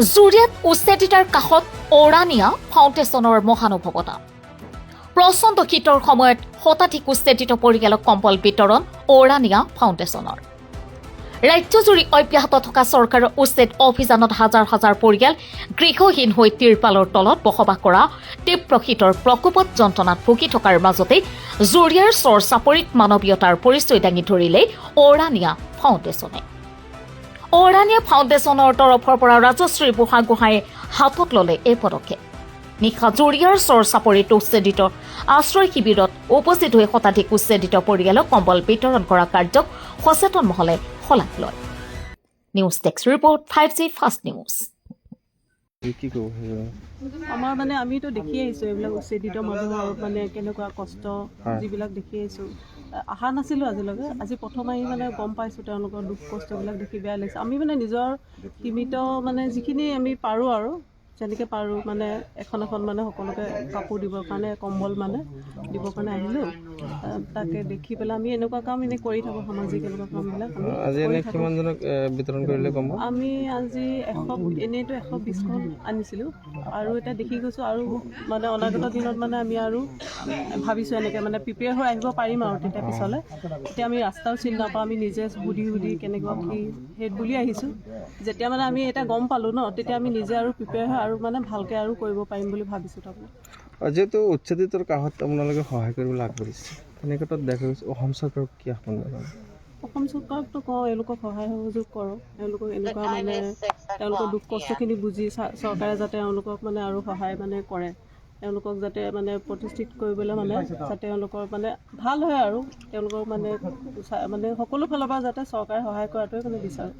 জুৰিয়াত উচ্ছেদিতাৰ কাষত ঔৰাণীয়া ফাউণ্ডেশ্যনৰ মহানুভৱতা। প্ৰচণ্ড শীতৰ সময়ত শতাধিক উচ্ছেদিত পৰিয়ালক কম্বল বিতৰণ ঔৰাণীয়া ফাউণ্ডেশ্যনৰ। ৰাজ্যজুৰি অব্যাহত থকা চৰকাৰৰ উচ্ছেদ অভিযানত হাজাৰ হাজাৰ পৰিয়াল গৃহহীন হৈ তিৰপালৰ তলত বসবাস কৰা তীব্ৰ শীতৰ প্ৰকোপত যন্ত্ৰণাত ভুগি থকাৰ মাজতে জুৰিয়াৰ চৰ চাপৰিত মানৱীয়তাৰ পৰিচয় দাঙি ধৰিলে ঔৰাণীয়া ফাউণ্ডেশ্যনে। ঔৰাণীয়া ফাউণ্ডেশ্যনৰ তৰফৰ পৰা ৰাজশ্ৰী বুঢ়াগোহাঁয়ে হাতত ল'লে এই পদক্ষেপ। নিশা জুৰিয়াৰ চৰ চাপৰিত উচ্ছেদিত আশ্ৰয় শিবিৰত উপস্থিত হৈ শতাধিক উচ্ছেদিত পৰিয়ালক কম্বল বিতৰণ কৰা কাৰ্যক সচেতন মহলে শলাগ লয়। News desk report 5G fast news. আমাৰ মানে আমিতো দেখি আহিছোঁ এইবিলাক উচ্ছেদিত মানুহৰ মানে কেনেকুৱা কষ্ট যিবিলাক দেখি আহিছোঁ। অহা নাছিলোঁ আজিলৈকে, আজি প্ৰথম আহি মানে গম পাইছোঁ তেওঁলোকৰ দুখ কষ্টবিলাক দেখি বেয়া লাগিছে। আমি মানে নিজৰ সীমিত মানে যিখিনি আমি পাৰোঁ আৰু যেনেকৈ পাৰোঁ মানে এখন মানে সকলোকে কাপোৰ দিবৰ কাৰণে কম্বল মানে দিবৰ কাৰণে আহিলোঁ। তাকে দেখি পেলাই আমি এনেকুৱা কাম এনেই কৰি থাকোঁ, সামাজিক এনেকুৱা কামবিলাক বিতৰণ কৰিলে কম। আমি আজি এনেইতো 120খন আনিছিলোঁ আৰু এতিয়া দেখি গৈছোঁ আৰু মানে অনাগত দিনত মানে আমি আৰু ভাবিছোঁ এনেকৈ মানে প্ৰিপেয়াৰ হৈ আহিব পাৰিম আৰু তেতিয়া পিছলৈ। এতিয়া আমি ৰাস্তাও চিনি নাপাওঁ, আমি নিজে সুধি কেনেকুৱা কি সেই বুলি আহিছোঁ। যেতিয়া মানে আমি এতিয়া গম পালোঁ ন, তেতিয়া আমি নিজে আৰু প্ৰিপেয়াৰ হৈ আৰু মানে ভালকৈ আৰু কৰিব পাৰিম বুলি ভাবিছোঁ। তাৰমানে যিহেতু উচ্ছেদিতৰ কাষত আপোনালোকে সহায় কৰিবলৈ আগবাঢ়িছে, তেনেক্ষেত্ৰত দেখা গৈছে অসম চৰকাৰক কি আহ্বান জনাব? অসম চৰকাৰকতো কওঁ এওঁলোকক সহায় সহযোগ কৰক, এওঁলোকক এনেকুৱা মানে তেওঁলোকৰ দুখ কষ্টখিনি বুজি চৰকাৰে যাতে এওঁলোকক মানে আৰু সহায় মানে কৰে, তেওঁলোকক যাতে মানে প্ৰতিষ্ঠিত কৰিবলৈ মানে যাতে তেওঁলোকৰ মানে ভাল হয় আৰু তেওঁলোকক মানে সকলো ফালৰ পৰা যাতে চৰকাৰে সহায় কৰাটোৱে মানে বিচাৰোঁ।